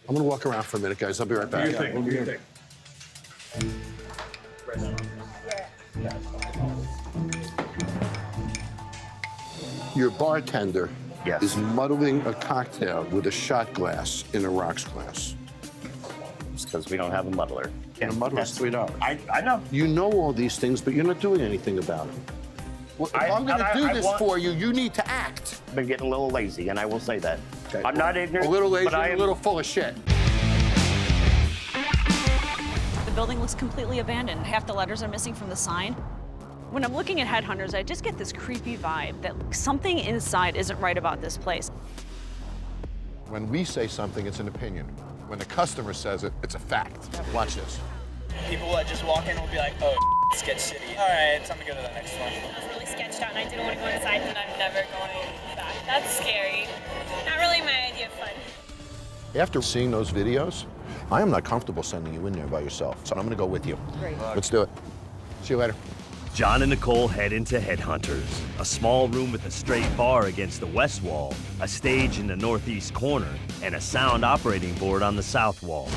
I'm gonna walk around for a minute, guys. I'll be right back. What do you think? Your bartender Yes. is muddling a cocktail with a shot glass in a rocks glass. It's because we don't have a muddler. And a muddler's $3. I know. You know all these things, but you're not doing anything about it. Well, if I'm gonna do this for you, you need to act. I've been getting a little lazy, and I will say that. Okay. I'm not ignorant. A little lazy, but I a am little full of shit. The building looks completely abandoned. Half the letters are missing from the sign. When I'm looking at headhunters, I just get this creepy vibe that something inside isn't right about this place. When we say something, it's an opinion. When the customer says it, it's a fact. Watch this. People that just walk in will be like, oh, sketch city. All right, time to go to the next one. I was really sketched out and I didn't want to go inside, and I'm never going back. That's scary. Not really my idea of fun. After seeing those videos, I am not comfortable sending you in there by yourself, so I'm gonna go with you. Great. Let's do it. See you later. John and Nicole head into Headhunters, a small room with a straight bar against the west wall, a stage in the northeast corner, and a sound operating board on the south wall.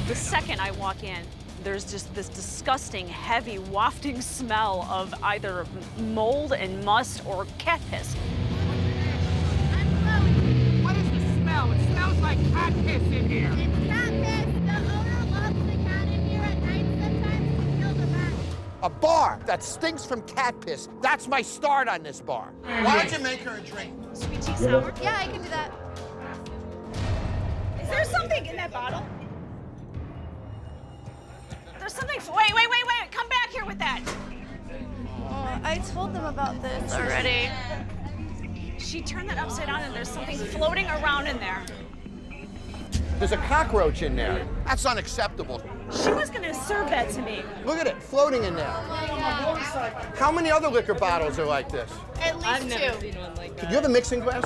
The second I walk in, there's just this disgusting, heavy, wafting smell of either mold and must or cat piss. What is the smell? It smells like cat piss in here. It's cat piss. The owner locks the cat in here at night sometimes to kill the rat. A bar that stinks from cat piss. That's my start on this bar. Why don't you make her a drink? Sweet tea sour? Yeah, I can do that. Is there something in that bottle? There's something. Wait! Come back here with that. Oh, I told them about this already. She turned that upside down, and there's something floating around in there. There's a cockroach in there. That's unacceptable. She was gonna serve that to me. Look at it, floating in there. How many other liquor bottles are like this? At least I've never two. seen one like that. Do you have a mixing glass?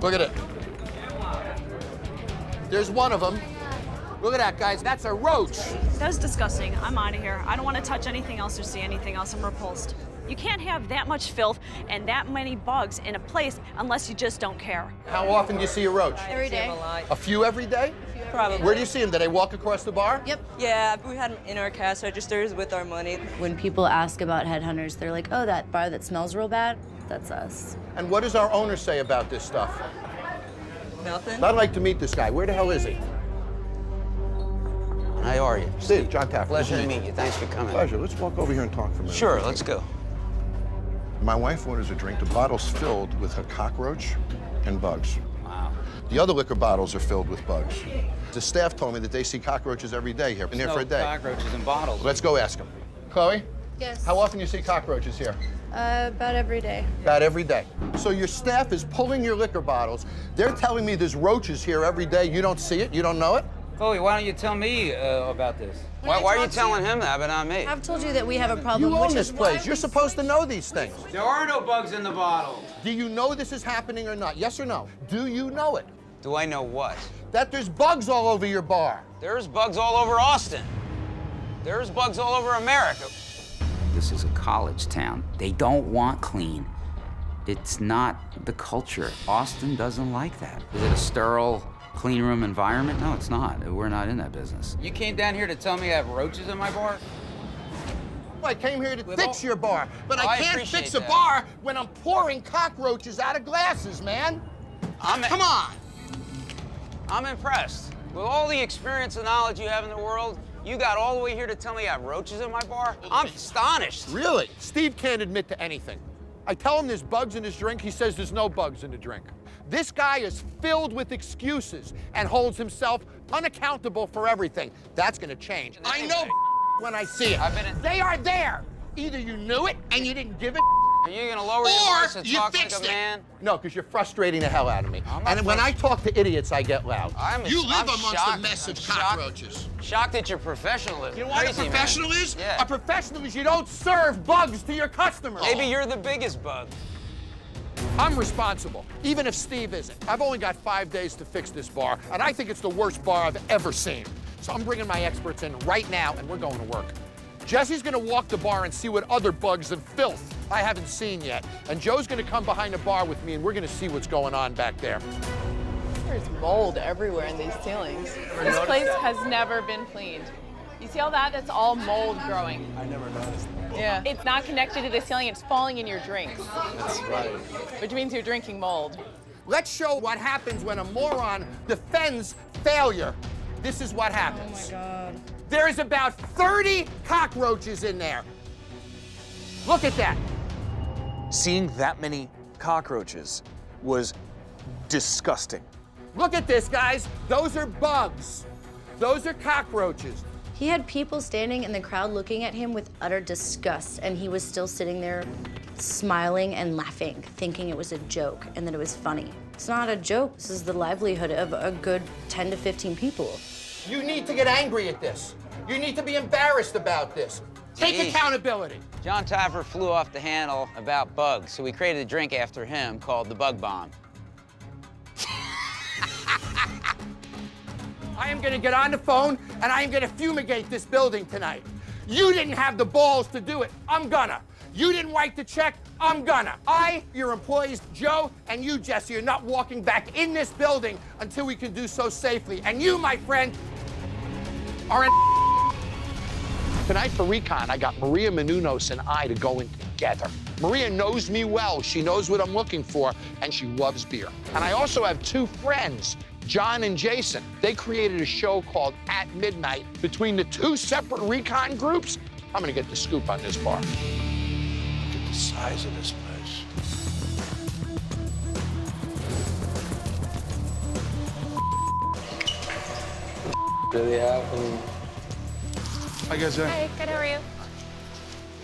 Look at it. There's one of them. Look at that, guys. That's a roach. That was disgusting. I'm out of here. I don't want to touch anything else or see anything else. I'm repulsed. You can't have that much filth and that many bugs in a place unless you just don't care. How often do you see a roach? Every day. A few every day? Probably. Where do you see them? Do they walk across the bar? Yep. Yeah, we had them in our cash registers with our money. When people ask about headhunters, they're like, oh, that bar that smells real bad? That's us. And what does our owner say about this stuff? Nothing. I'd like to meet this guy. Where the hell is he? How are you? Steve, Jon Taffer. Pleasure to meet you. Thanks for coming. Pleasure. Let's walk over here and talk for a minute. Sure, let's go. My wife orders a drink. The bottle's filled with a cockroach and bugs. Wow. The other liquor bottles are filled with bugs. The staff told me that they see cockroaches every day here. Been here for a day. Cockroaches in bottles. Let's go ask them. Chloe, Yes. how often do you see cockroaches here? About every day. About every day. So your staff is pulling your liquor bottles. They're telling me there's roaches here every day. You don't see it? You don't know it? Chloe, why don't you tell me about this? Why are you telling him that, but not me? I've told you that we have a problem, You own which this is place. You're supposed to know these things. There are no bugs in the bottle. Do you know this is happening or not? Yes or no? Do you know it? Do I know what? That there's bugs all over your bar. There's bugs all over Austin. There's bugs all over America. This is a college town. They don't want clean. It's not the culture. Austin doesn't like that. Is it a sterile, clean room environment? No, it's not. We're not in that business. You came down here to tell me I have roaches in my bar? I came here to fix your bar, but I I can't appreciate fix a that. bar when I'm pouring cockroaches out of glasses, man. Come on. I'm impressed. With all the experience and knowledge you have in the world, you got all the way here to tell me I have roaches in my bar? I'm astonished. Really? Steve can't admit to anything. I tell him there's bugs in his drink, he says there's no bugs in the drink. This guy is filled with excuses and holds himself unaccountable for everything. That's gonna change. I know when I see it. They are there. Either you knew it and you didn't give it, Are you gonna lower your voice and you talk like fixed a it. man? No, because you're frustrating the hell out of me. I'm not And when I talk to idiots, I get loud. You live I'm amongst shocked. a mess of I'm shocked. cockroaches. Shocked at your professionalism. You know what Crazy, a man. professional is? Yeah. A professional is you don't serve bugs to your customers. Maybe you're the biggest bug. I'm responsible, even if Steve isn't. I've only got 5 days to fix this bar, and I think it's the worst bar I've ever seen. So I'm bringing my experts in right now, and we're going to work. Jesse's gonna walk the bar and see what other bugs and filth I haven't seen yet. And Joe's gonna come behind the bar with me, and we're gonna see what's going on back there. There's mold everywhere in these ceilings. This place has never been cleaned. You see all that? That's all mold growing. I never noticed that. Yeah. It's not connected to the ceiling, it's falling in your drinks. That's right. Which means you're drinking mold. Let's show what happens when a moron defends failure. This is what happens. Oh my God. There is about 30 cockroaches in there. Look at that. Seeing that many cockroaches was disgusting. Look at this, guys. Those are bugs. Those are cockroaches. He had people standing in the crowd looking at him with utter disgust, and he was still sitting there smiling and laughing, thinking it was a joke and that it was funny. It's not a joke. This is the livelihood of a good 10 to 15 people. You need to get angry at this. You need to be embarrassed about this. Take accountability. Jon Taffer flew off the handle about bugs, so we created a drink after him called the Bug Bomb. I am gonna get on the phone and I am gonna fumigate this building tonight. You didn't have the balls to do it. I'm gonna. You didn't write the check. I'm gonna. Your employees, Joe, and you, Jesse, are not walking back in this building until we can do so safely. And you, my friend, are in. Tonight for Recon, I got Maria Menounos and I to go in together. Maria knows me well. She knows what I'm looking for, and she loves beer. And I also have two friends, John and Jason. They created a show called At Midnight. Between the two separate Recon groups, I'm gonna get the scoop on this bar. Look at the size of this place. Do they have any? Hi guys, Jen. Hi, good, how are you?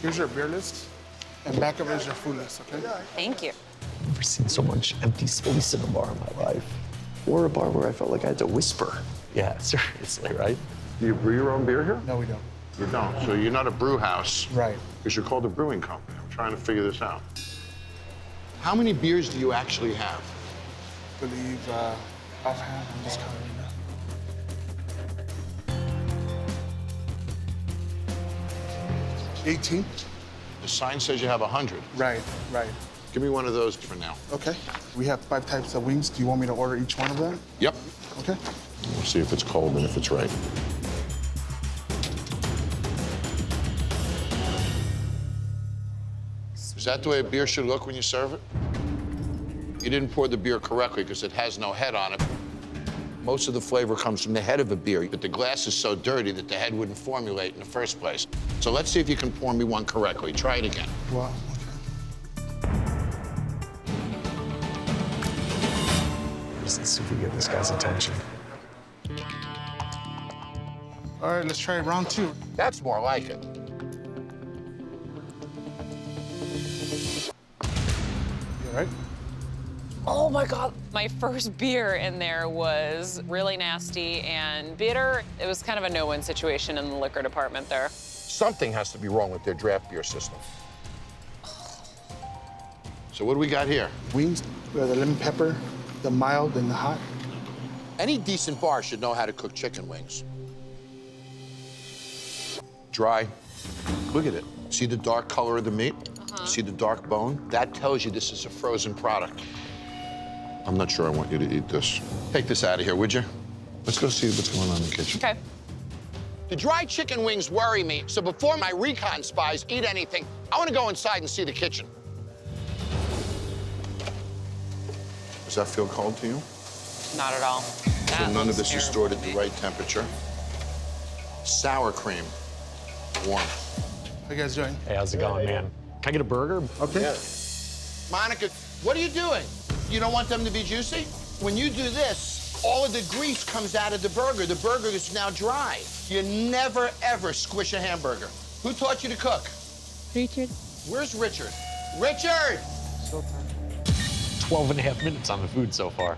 Here's your beer list, and back of it is your food list, okay? Thank you. I've never seen so much empty space in a bar in my life. Or a bar where I felt like I had to whisper. Yeah, seriously, right? Do you brew your own beer here? No, we don't. You don't. So you're not a brew house. Right. Because you're called a brewing company. I'm trying to figure this out. How many beers do you actually have? I believe offhand, I'm just counting right now. 18. The sign says you have 100. Right, right. Give me one of those for now. Okay. We have 5 types of wings. Do you want me to order each one of them? Yep. Okay. We'll see if it's cold and if it's right. Is that the way a beer should look when you serve it? You didn't pour the beer correctly because it has no head on it. Most of the flavor comes from the head of a beer, but the glass is so dirty that the head wouldn't formulate in the first place. So let's see if you can pour me one correctly. Try it again. Wow. Let's see if we get this guy's attention. All right, let's try round 2. That's more like it. You all right? Oh my God. My first beer in there was really nasty and bitter. It was kind of a no-win situation in the liquor department there. Something has to be wrong with their draft beer system. So what do we got here? Wings, we have the lemon pepper, the mild, and the hot. Any decent bar should know how to cook chicken wings. Dry. Look at it. See the dark color of the meat? See the dark bone? That tells you this is a frozen product. I'm not sure I want you to eat this. Take this out of here, would you? Let's go see what's going on in the kitchen. Okay. The dry chicken wings worry me, so before my Recon spies eat anything, I want to go inside and see the kitchen. Does that feel cold to you? Not at all. So none of this is stored at the right temperature. Sour cream, warm. How you guys doing? Hey, how's it going, man? Can I get a burger? Okay. Monica, what are you doing? You don't want them to be juicy? When you do this, all of the grease comes out of the burger. The burger is now dry. You never, ever squish a hamburger. Who taught you to cook? Richard. Where's Richard? Richard! 12 and a half minutes on the food so far.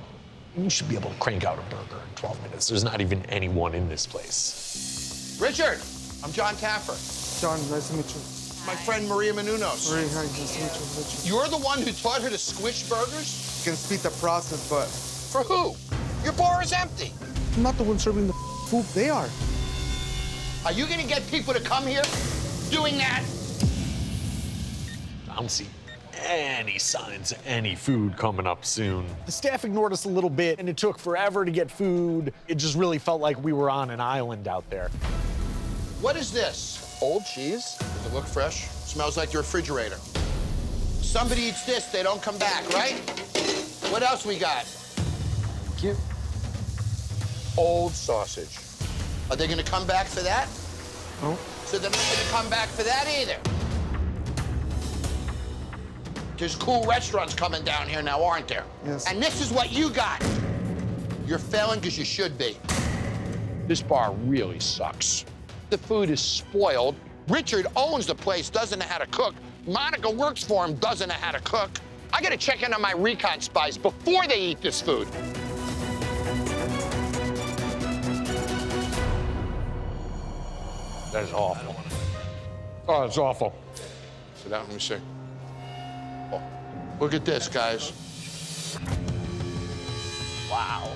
You should be able to crank out a burger in 12 minutes. There's not even anyone in this place. Richard, I'm Jon Taffer. John, nice to meet you. My friend Maria Menounos. Maria, hi, nice to meet you. You're the one who taught her to squish burgers? You can speed the process, but... For who? Your bar is empty. I'm not the one serving the food, they are. Are you gonna get people to come here doing that? I don't see any signs of any food coming up soon. The staff ignored us a little bit, and it took forever to get food. It just really felt like we were on an island out there. What is this? Old cheese? Does it look fresh? Smells like your refrigerator. Somebody eats this, they don't come back, right? What else we got? Thank you. Old sausage. Are they gonna come back for that? No. So they're not gonna come back for that either. There's cool restaurants coming down here now, aren't there? Yes. And this is what you got. You're failing because you should be. This bar really sucks. The food is spoiled. Richard owns the place, doesn't know how to cook. Monica works for him, doesn't know how to cook. I gotta check in on my Recon spies before they eat this food. That is awful. Oh, it's awful. Sit down, let me see. Oh, look at this, guys. Wow.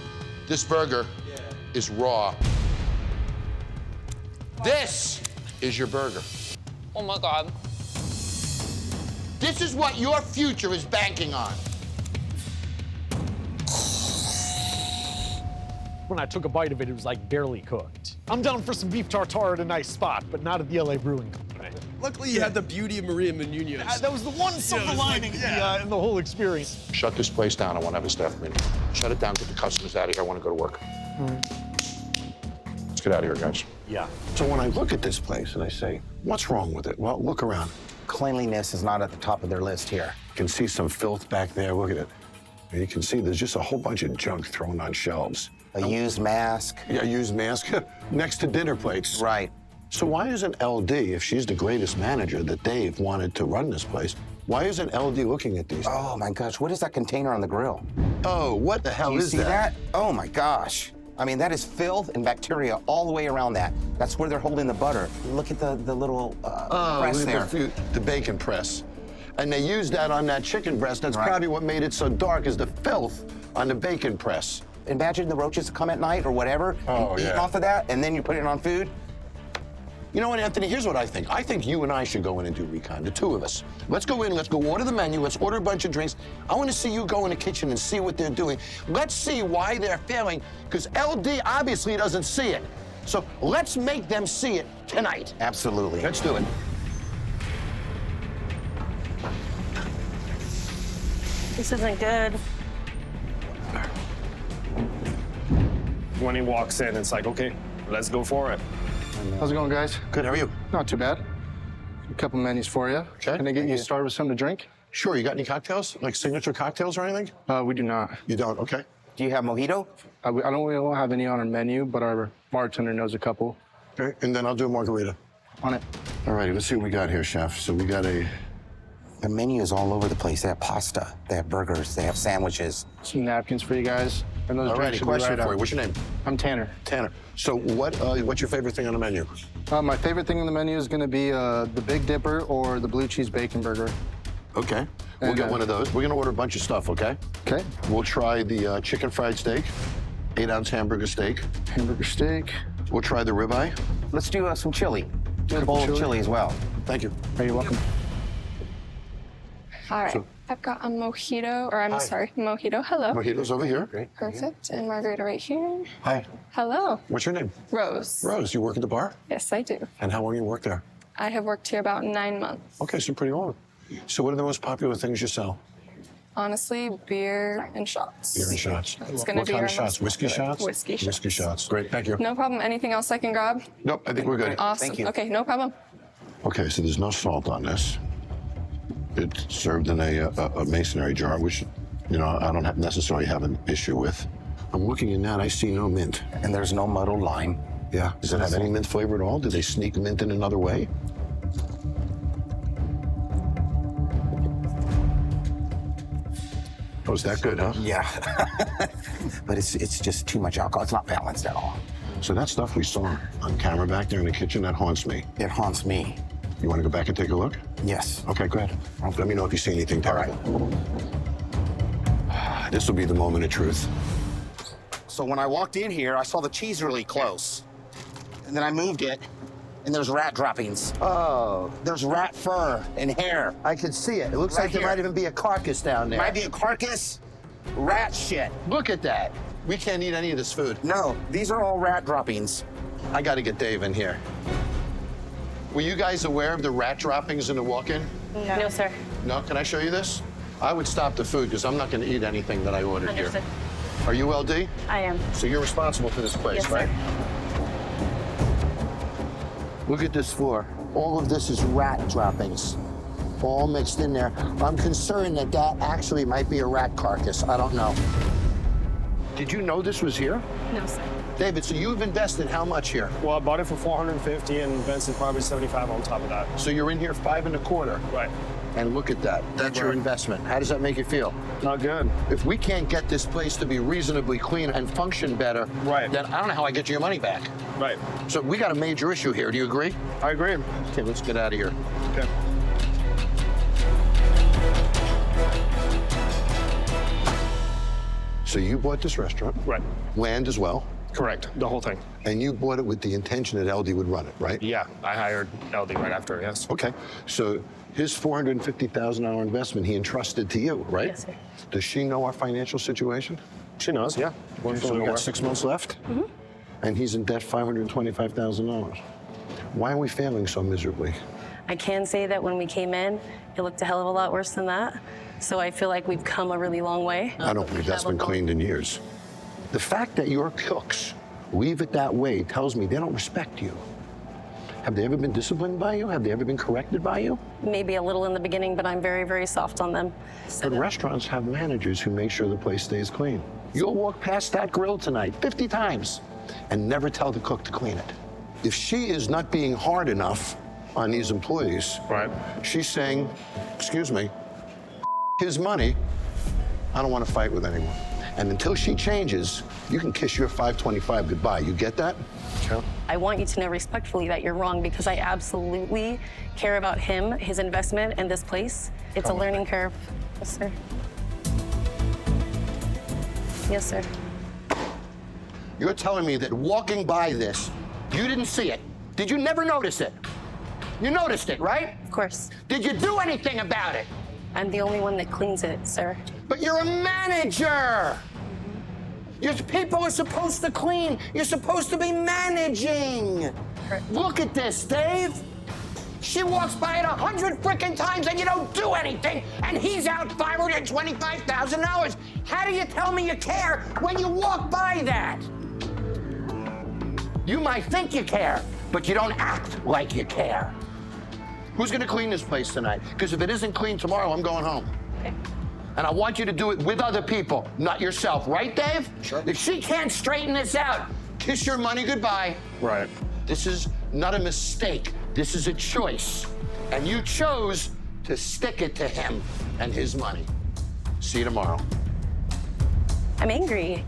This burger is raw. This is your burger. Oh my God. This is what your future is banking on. When I took a bite of it, it was like barely cooked. I'm down for some beef tartare at a nice spot, but not at the LA Brewing Company. Luckily, you had the beauty of Maria Menounos. That was the one silver lining in the whole experience. Shut this place down. I want to have a staff meeting. Shut it down. Get the customers out of here. I want to go to work. Let's get out of here, guys. Yeah. So when I look at this place and I say, what's wrong with it? Well, look around. Cleanliness is not at the top of their list here. You can see some filth back there. Look at it. And you can see there's just a whole bunch of junk thrown on shelves. A used mask. Yeah, used mask next to dinner plates. Right. So why isn't LD, if she's the greatest manager that Dave wanted to run this place, why isn't LD looking at these? Oh my gosh, what is that container on the grill? Oh, what the hell you is see that? Oh my gosh. I mean, that is filth and bacteria all the way around that. That's where they're holding the butter. Look at the little press there. The bacon press. And they used that on that chicken breast. That's probably what made it so dark, is the filth on the bacon press. Imagine the roaches come at night or whatever, and eat off of that, and then you put it on food. You know what, Anthony, here's what I think. I think you and I should go in and do Recon, the two of us. Let's go in, let's go order the menu, let's order a bunch of drinks. I want to see you go in the kitchen and see what they're doing. Let's see why they're failing, because LD obviously doesn't see it. So let's make them see it tonight. Absolutely. Let's do it. This isn't good. When he walks in, it's like, okay, let's go for it. How's it going, guys? Good, how are you? Not too bad. A couple menus for you. Okay. Can I get you started with something to drink? Sure, you got any cocktails? Like signature cocktails or anything? We do not. You don't, okay. Do you have mojito? We don't have any on our menu, but our bartender knows a couple. Okay, and then I'll do a margarita. On it. All righty, let's see what we got here, chef. So we got a... The menu is all over the place. They have pasta, they have burgers, they have sandwiches. Some napkins for you guys. And those All righty, question right for out. you. What's your name? I'm Tanner. Tanner. So what's your favorite thing on the menu? My favorite thing on the menu is going to be the Big Dipper or the blue cheese bacon burger. Okay. We'll get one of those. We're going to order a bunch of stuff, okay? Okay. We'll try the chicken fried steak, 8-ounce hamburger steak. Hamburger steak. We'll try the ribeye. Let's do some chili. Do a bowl of chili as well. Thank you. You're welcome. All right. I've got a mojito, or I'm sorry, mojito. Hello. Mojito's over here. Great. Perfect. And margarita right here. Hi. Hello. What's your name? Rose. Rose, you work at the bar? Yes, I do. And how long you work there? I have worked here about 9 months. Okay, so pretty long. So what are the most popular things you sell? Honestly, beer and shots. Beer and shots. It's going to be what kind our of shots? most Whiskey popular. shots? Whiskey shots. Whiskey shots. Great, thank you. No problem. Anything else I can grab? Nope, I think we're good. Awesome. Thank you. Okay, no problem. Okay, so there's no salt on this. It's served in a masonry jar, which, you know, I don't necessarily have an issue with. I'm looking in that, I see no mint. And there's no muddled lime. Yeah. Does it have any mint flavor at all? Did they sneak mint in another way? Oh, is that good, huh? Yeah. But it's just too much alcohol. It's not balanced at all. So that stuff we saw on camera back there in the kitchen, that haunts me. It haunts me. You want to go back and take a look? Yes. Okay, go ahead. Let me know if you see anything terrible. This will be the moment of truth. So when I walked in here, I saw the cheese really close. And then I moved it, And there's rat droppings. Oh. There's rat fur and hair. I can see it. It looks Right like there here. might even be a carcass down there. Might be a carcass. Rat shit. Look at that. We can't eat any of this food. No, these are all rat droppings. I got to get Dave in here. Were you guys aware of the rat droppings in the walk-in? No, sir. No? Can I show you this? I would stop the food because I'm not going to eat anything that I ordered Understood. here. Are you LD? I am. So you're responsible for this place, Yes, right? sir. Look at this floor. All of this is rat droppings, all mixed in there. I'm concerned that that actually might be a rat carcass. I don't know. Did you know this was here? No, sir. David, so you've invested how much here? Well, I bought it for $450 and Benson probably $75 on top of that. So you're in here $5.25. Right. And look at that. That's your Right. investment. How does that make you feel? Not good. If we can't get this place to be reasonably clean and function better, Right. then I don't know how I get you your money back. Right. So we got a major issue here. Do you agree? I agree. Okay, let's get out of here. Okay. So you bought this restaurant. Right. Land as well. Correct. The whole thing. And you bought it with the intention that LD would run it, right? Yeah. I hired LD right after, yes. Okay. So his $450,000 investment he entrusted to you, right? Yes, sir. Does she know our financial situation? She knows, yeah. So we got 6 months left? Mm-hmm. And he's in debt $525,000. Why are we failing so miserably? I can say that when we came in, it looked a hell of a lot worse than that. So I feel like we've come a really long way. I don't believe that's been cleaned in years. The fact that your cooks leave it that way tells me they don't respect you. Have they ever been disciplined by you? Have they ever been corrected by you? Maybe a little in the beginning, but I'm very, very soft on them. But restaurants have managers who make sure the place stays clean. You'll walk past that grill tonight 50 times and never tell the cook to clean it. If she is not being hard enough on these employees, right? She's saying, excuse me, his money, I don't want to fight with anyone. And until she changes, you can kiss your $525 goodbye. You get that? Okay. I want you to know respectfully that you're wrong because I absolutely care about him, his investment, and this place. It's a learning curve. Yes, sir. Yes, sir. You're telling me that walking by this, you didn't see it. Did you never notice it? You noticed it, right? Of course. Did you do anything about it? I'm the only one that cleans it, sir. But you're a manager. Your people are supposed to clean. You're supposed to be managing. Look at this, Dave. She walks by it 100 frickin' times and you don't do anything, and he's out $525,000. How do you tell me you care when you walk by that? You might think you care, but you don't act like you care. Who's gonna clean this place tonight? Because if it isn't clean tomorrow, I'm going home. Okay. And I want you to do it with other people, not yourself. Right, Dave? Sure. If she can't straighten this out, kiss your money goodbye. Right. This is not a mistake. This is a choice. And you chose to stick it to him and his money. See you tomorrow. I'm angry.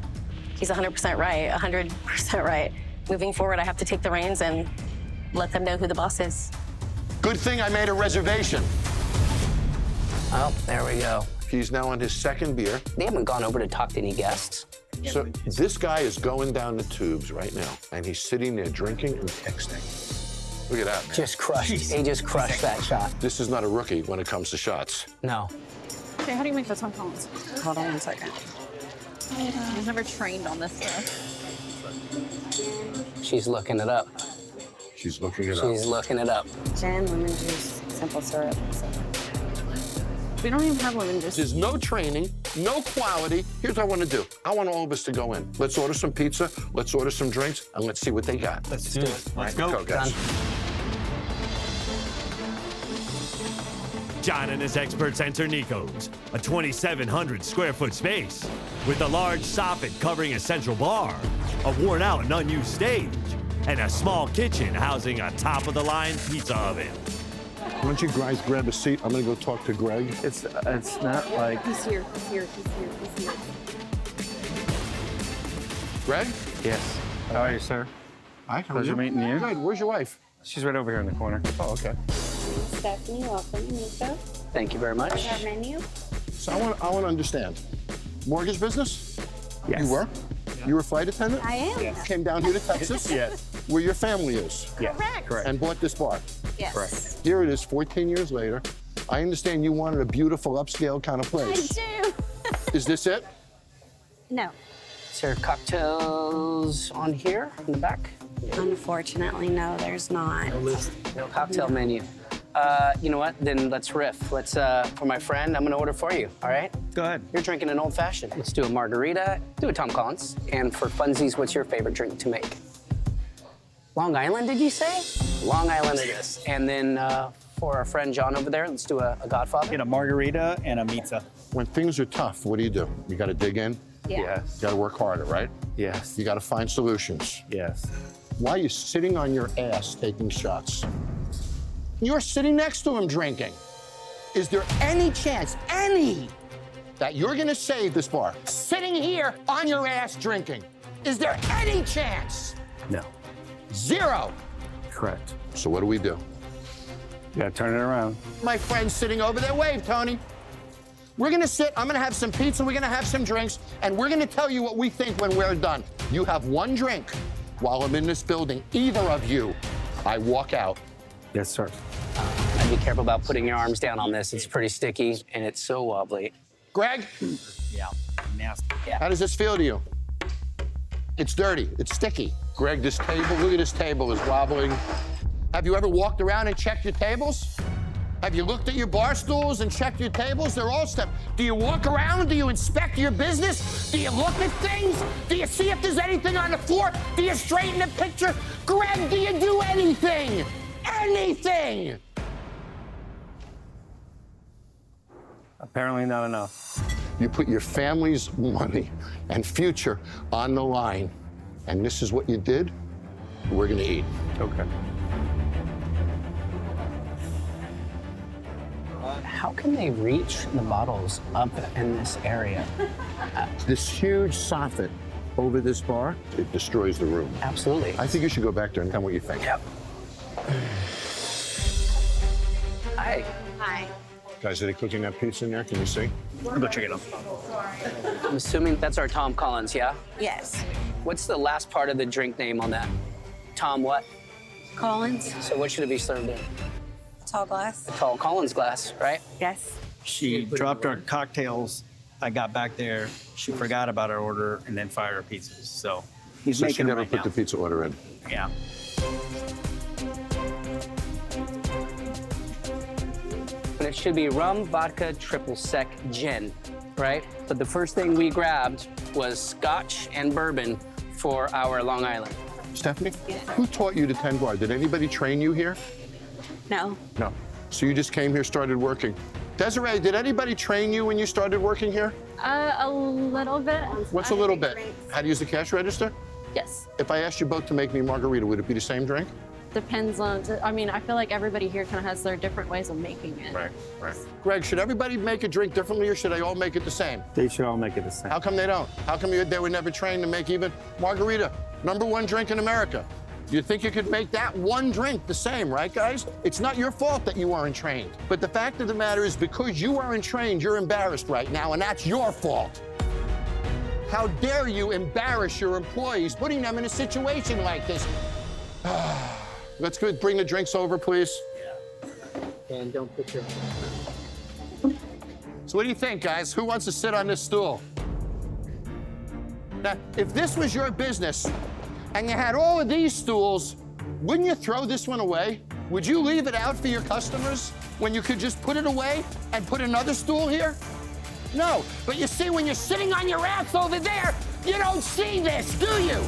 He's 100% right, 100% right. Moving forward, I have to take the reins and let them know who the boss is. Good thing I made a reservation. Oh, there we go. He's now on his second beer. They haven't gone over to talk to any guests. So this guy is going down the tubes right now, and he's sitting there drinking and texting. Look at that, man. Just crushed. He just crushed that shot. This is not a rookie when it comes to shots. No. Okay, how do you make those phone calls? Hold on 1 second. I was never trained on this stuff. She's looking it up. She's looking it up. She's looking it up. Gin, lemon juice, simple syrup. We don't even have lemon juice. There's no training, no quality. Here's what I want to do. I want all of us to go in. Let's order some pizza, let's order some drinks, and let's see what they got. Let's do it. Let's go, guys. John and his experts enter Nico's, a 2,700 square foot space with a large soffit covering a central bar, a worn out and unused stage, and a small kitchen housing a top-of-the-line pizza oven. Why don't you guys grab a seat? I'm gonna go talk to Greg. It's not like... He's here, he's here, he's here, he's here. Greg? Yes. How are you, sir? Hi, Pleasure meeting you. Good. Where's your wife? She's right over here in the corner. Oh, okay. Stephanie, welcome, Nico. Thank you very much. Our menu. So I want to understand. Mortgage business? Yes. You were? You're a flight attendant? I am. Yes. Came down here to Texas? Yes. Where your family is? Yes. Correct. And bought this bar? Yes. Correct. Here it is, 14 years later. I understand you wanted a beautiful, upscale kind of place. I do. Is this it? No. Is there cocktails on here in the back? Unfortunately, no, there's not. No cocktail menu. You know what? Then let's riff. Let's, for my friend, I'm gonna order for you, all right? Go ahead. You're drinking an old fashioned. Let's do a margarita, do a Tom Collins. And for funsies, what's your favorite drink to make? Long Island, did you say? Long Island it is. And then for our friend John over there, let's do a Godfather. Get a margarita and a pizza. When things are tough, what do? You got to dig in? Yeah. Yes. You got to work harder, right? Yes. You got to find solutions. Yes. Why are you sitting on your ass taking shots? You're sitting next to him drinking. Is there any chance, that you're gonna save this bar? Sitting here on your ass drinking. Is there any chance? No. Zero. Correct. So what do we do? You gotta turn it around. My friend's sitting over there, wave, Tony. We're gonna sit, I'm gonna have some pizza, we're gonna have some drinks, and we're gonna tell you what we think when we're done. You have one drink while I'm in this building, either of you, I walk out. Yes, sir. I'd be careful about putting your arms down on this. It's pretty sticky and it's so wobbly. Greg? Yeah. Nasty. How does this feel to you? It's dirty, it's sticky. Greg, this table, look at this table, is wobbling. Have you ever walked around and checked your tables? Have you looked at your bar stools and checked your tables? They're all stuff. Do you walk around? Do you inspect your business? Do you look at things? Do you see if there's anything on the floor? Do you straighten the picture? Greg, do you do anything? Anything! Apparently not enough. You put your family's money and future on the line, and this is what you did, we're gonna eat. Okay. How can they reach the bottles up in this area? This huge soffit over this bar, it destroys the room. Absolutely. I think you should go back there and tell me what you think. Yep. Hi. Hi. Guys, are they cooking that pizza in there? Can you see? I'll go check it out. I'm assuming that's our Tom Collins, yeah? Yes. What's the last part of the drink name on that? Tom what? Collins. So what should it be served in? Tall glass. A tall Collins glass, right? Yes. She dropped our cocktails. I got back there. She forgot about our order and then fired our pizzas. So he's So she making never them right put now. the pizza order in. Yeah. And it should be rum, vodka, triple sec, gin, right? But the first thing we grabbed was scotch and bourbon for our Long Island. Stephanie, who taught you to tend bar? Did anybody train you here? No. No. So you just came here, started working. Desiree, did anybody train you when you started working here? A little bit. What's a little bit? How to use the cash register? Yes. If I asked you both to make me a margarita, would it be the same drink? Depends on, I mean, I feel like everybody here kind of has their different ways of making it. Right. Greg, should everybody make a drink differently or should they all make it the same? They should all make it the same. How come they don't? How come they were never trained to make even margarita? #1 drink in America. You think you could make that one drink the same, right, guys? It's not your fault that you weren't trained. But the fact of the matter is, because you weren't trained, you're embarrassed right now, and that's your fault. How dare you embarrass your employees, putting them in a situation like this? Let's go bring the drinks over, please. And don't put your... So what do you think, guys? Who wants to sit on this stool? Now, if this was your business and you had all of these stools, wouldn't you throw this one away? Would you leave it out for your customers when you could just put it away and put another stool here? No, but you see, when you're sitting on your ass over there, you don't see this, do you?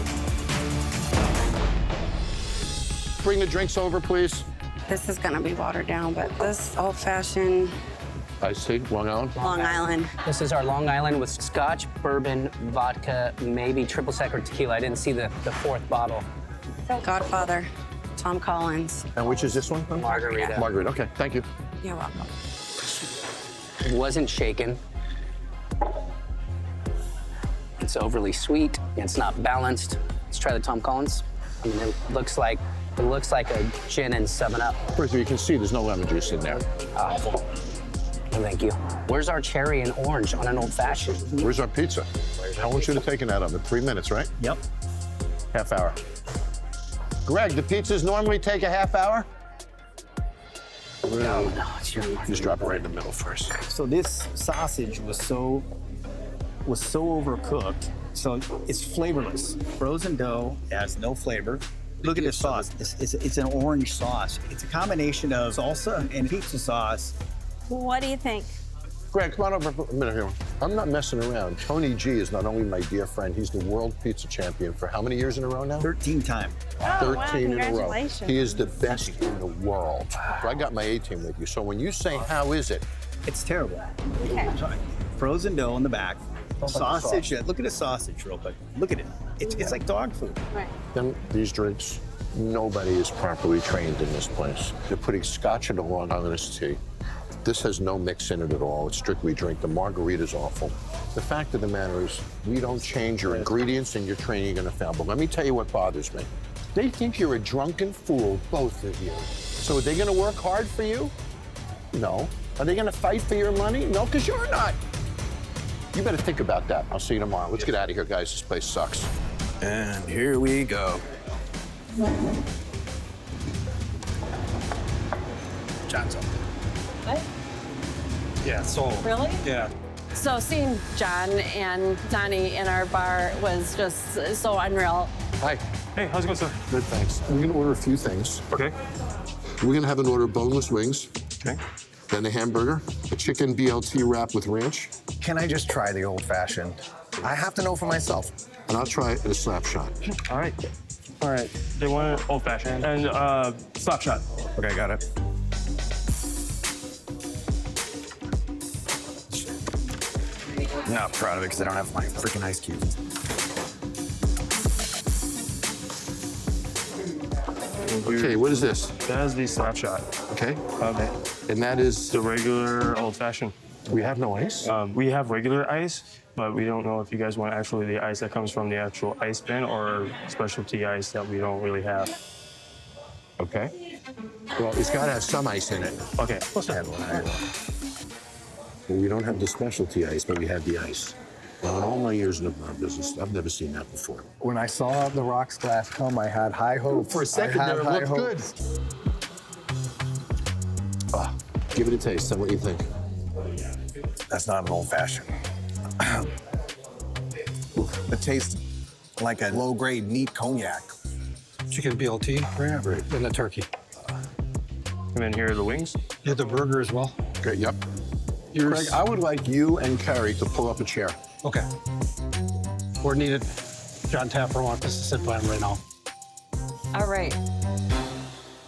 Bring the drinks over, please. This is gonna be watered down, but this old-fashioned I see, Long Island. Long Island. This is our Long Island with scotch, bourbon, vodka, maybe triple sec or tequila. I didn't see the fourth bottle. Godfather, Tom Collins. And which is this one? Margarita. Margarita, okay, thank you. You're welcome. It wasn't shaken. It's overly sweet. It's not balanced. Let's try the Tom Collins. I mean, it looks like a gin and 7-Up. First of all, you can see there's no lemon juice in there. Thank you. Where's our cherry and orange on an old fashioned? Where's our pizza? I want you to take it out of it. 3 minutes, right? Yep. Half hour. Greg, the pizzas normally take a half hour? No, it's your Just drop it right in the middle first. So this sausage was so overcooked, so it's flavorless. Frozen dough has no flavor. Look at this sauce. It's an orange sauce. It's a combination of salsa and pizza sauce. What do you think? Greg, come on over for a minute here. I'm not messing around. Tony G is not only my dear friend, he's the world pizza champion for how many years in a row now? 13 times. 13 in a row. He is the best in the world. I got my A-team with you. So when you say, how is it? It's terrible. Okay. Frozen dough in the back. Sausage. Look at the sausage real quick. Look at it. It's like dog food. Right. Then these drinks, nobody is properly trained in this place. They're putting scotch in the Long Island tea. This has no mix in it at all. It's strictly drink. The margarita's awful. The fact of the matter is, we don't change your ingredients and your training, you're gonna fail. But let me tell you what bothers me. They think you're a drunken fool, both of you. So are they gonna work hard for you? No. Are they gonna fight for your money? No, because you're not. You better think about that. I'll see you tomorrow. Let's get out of here, guys. This place sucks. And here we go. John's up. What? Yeah, so. Really? Yeah. So seeing John and Donnie in our bar was just so unreal. Hi. Hey, how's it going, sir? Good, thanks. We're gonna order a few things. Okay. We're gonna have an order of boneless wings. Okay. Then a hamburger, a chicken BLT wrap with ranch. Can I just try the old fashioned? I have to know for myself. And I'll try it in a slap shot. All right. All right. They want an old fashioned and slap shot. Okay, got it. I'm not proud of it because I don't have my freaking ice cubes. Okay, what is this? That is the slap shot. Okay. And that is? The regular old fashioned. We have no ice? We have regular ice, but we don't know if you guys want actually the ice that comes from the actual ice bin or specialty ice that we don't really have. Okay. Well, it's got to have some ice in it. Okay. Well, we don't have the specialty ice, but we have the ice. Now, in all my years in the bar business, I've never seen that before. When I saw the rocks glass come, I had high hopes. For a second there, it looked good. Give it a taste. Tell me what you think. That's not an old fashioned. It tastes like a low grade neat cognac. Chicken BLT. Forever. And the turkey. And then here are the wings. You have the burger as well? Okay, yep. Craig, I would like you and Carrie to pull up a chair. Okay. Where needed. Jon Taffer wants us to sit by him right now. All right.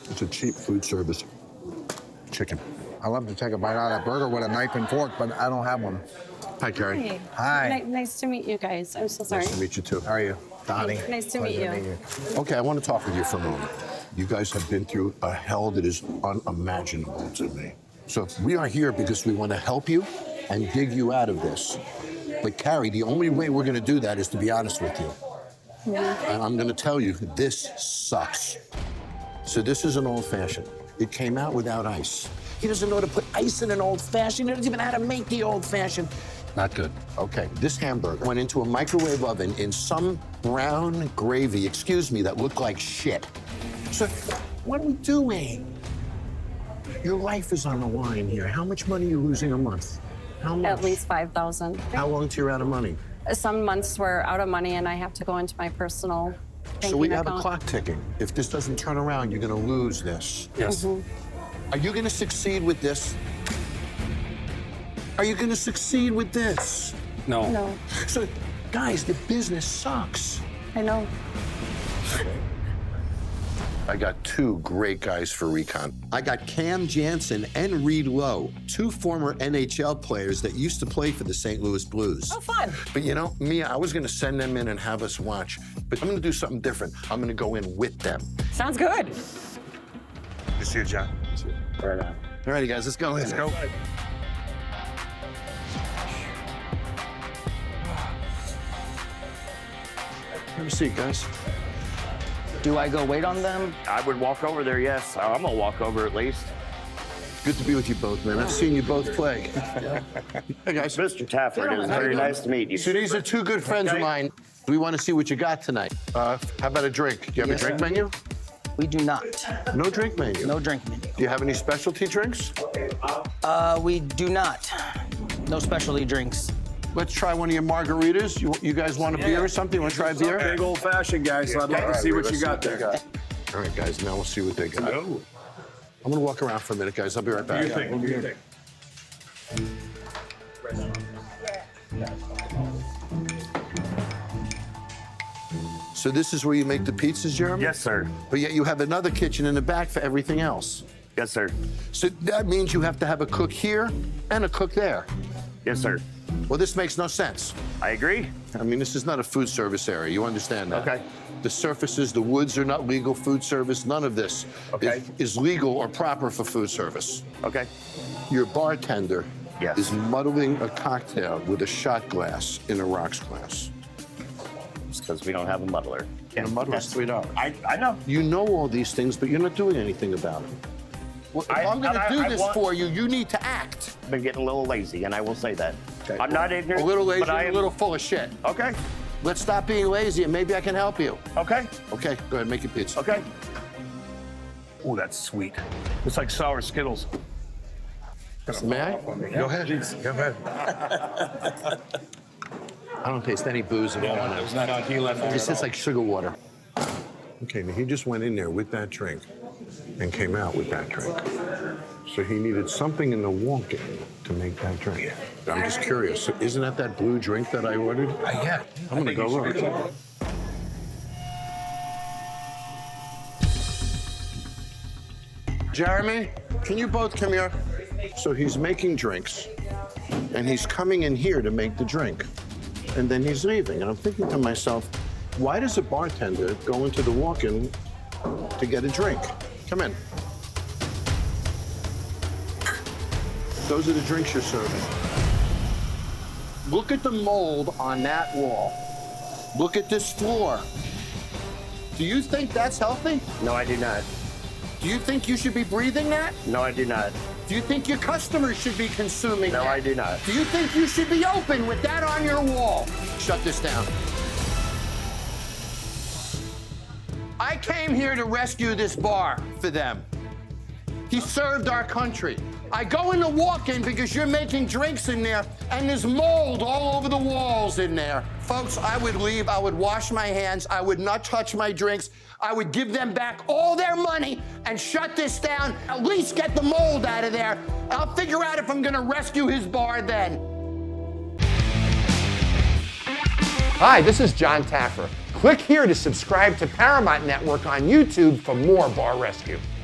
It's a cheap food service. Chicken. I love to take a bite out of that burger with a knife and fork, but I don't have one. Hi, Carrie. Hey. Hi. Nice to meet you guys. I'm so sorry. Nice to meet you, too. How are you? Donnie. Nice to meet you. Okay, I want to talk with you for a moment. You guys have been through a hell that is unimaginable to me. So we are here because we want to help you and dig you out of this. But Carrie, the only way we're going to do that is to be honest with you. And I'm going to tell you, this sucks. So this is an old-fashioned. It came out without ice. He doesn't know how to put ice in an old-fashioned. He doesn't even know how to make the old-fashioned. Not good. Okay, this hamburger went into a microwave oven in some brown gravy, excuse me, that looked like shit. So what are we doing? Your life is on the line here. How much money are you losing a month? How much? At least 5,000. How long till you're out of money? Some months we're out of money and I have to go into my personal banking So we have account. a clock ticking. If this doesn't turn around, you're gonna lose this. Yes. Are you gonna succeed with this? Are you gonna succeed with this? No. No, So, guys, the business sucks. I know. I got two great guys for Recon. I got Cam Jansen and Reed Lowe, two former NHL players that used to play for the St. Louis Blues. Oh, fun. But you know, Mia, I was gonna send them in and have us watch, but I'm gonna do something different. I'm gonna go in with them. Sounds good. Good to see you, John. See you. Right on. All righty, guys, let's go in. Let's go. Have a seat, guys. Do I go wait on them? I would walk over there, yes. I'm gonna walk over at least. Good to be with you both, man. I've seen you both play. Hey, guys. Mr. Taffer, it is very nice to meet you. So these are two good friends of mine. We want to see what you got tonight. How about a drink? Do you have a drink menu? We do not. No drink menu? No drink menu. Do you have any specialty drinks? We do not. No specialty drinks. Let's try one of your margaritas. You guys want a beer or something? Want to try a beer? Big old fashioned, guys. So I'd like to see what you got there. All right, guys. Now we'll see what they got. I'm gonna walk around for a minute, guys. I'll be right back. What do you think? So this is where you make the pizzas, Jeremy? Yes, sir. But yet you have another kitchen in the back for everything else. Yes, sir. So that means you have to have a cook here and a cook there. Yes, sir. Well, this makes no sense. I agree. I mean, this is not a food service area. You understand that? Okay. The surfaces, the woods are not legal food service. None of this is legal or proper for food service. Okay. Your bartender is muddling a cocktail with a shot glass in a rocks glass. It's because we don't have a muddler. And a muddler's $3. I know. You know all these things, but you're not doing anything about them. Well, if I'm going to do this for you, you need to act. I've been getting a little lazy, and I will say that. Okay. I'm not ignorant. A little lazy, but I a am little full of shit. Okay. Let's stop being lazy, and maybe I can help you. Okay. Okay, go ahead, make your pizza. Okay. Oh, that's sweet. It's like sour Skittles. May I? Go ahead. Go ahead. I don't taste any booze at all. It's not tequila. This tastes like sugar water. Okay, now he just went in there with that drink and came out with that drink. So he needed something in the walk-in to make that drink. I'm just curious, so isn't that blue drink that I ordered? Yeah. I'm gonna go look. Jeremy, can you both come here? So he's making drinks, and he's coming in here to make the drink, and then he's leaving. And I'm thinking to myself, why does a bartender go into the walk-in to get a drink? Come in. Those are the drinks you're serving. Look at the mold on that wall. Look at this floor. Do you think that's healthy? No, I do not. Do you think you should be breathing that? No, I do not. Do you think your customers should be consuming that? No, I do not. Do you think you should be open with that on your wall? Shut this down. I came here to rescue this bar for them. He served our country. I go in the walk-in because you're making drinks in there, and there's mold all over the walls in there. Folks, I would leave. I would wash my hands. I would not touch my drinks. I would give them back all their money and shut this down. At least get the mold out of there. I'll figure out if I'm going to rescue his bar then. Hi, this is Jon Taffer. Click here to subscribe to Paramount Network on YouTube for more Bar Rescue.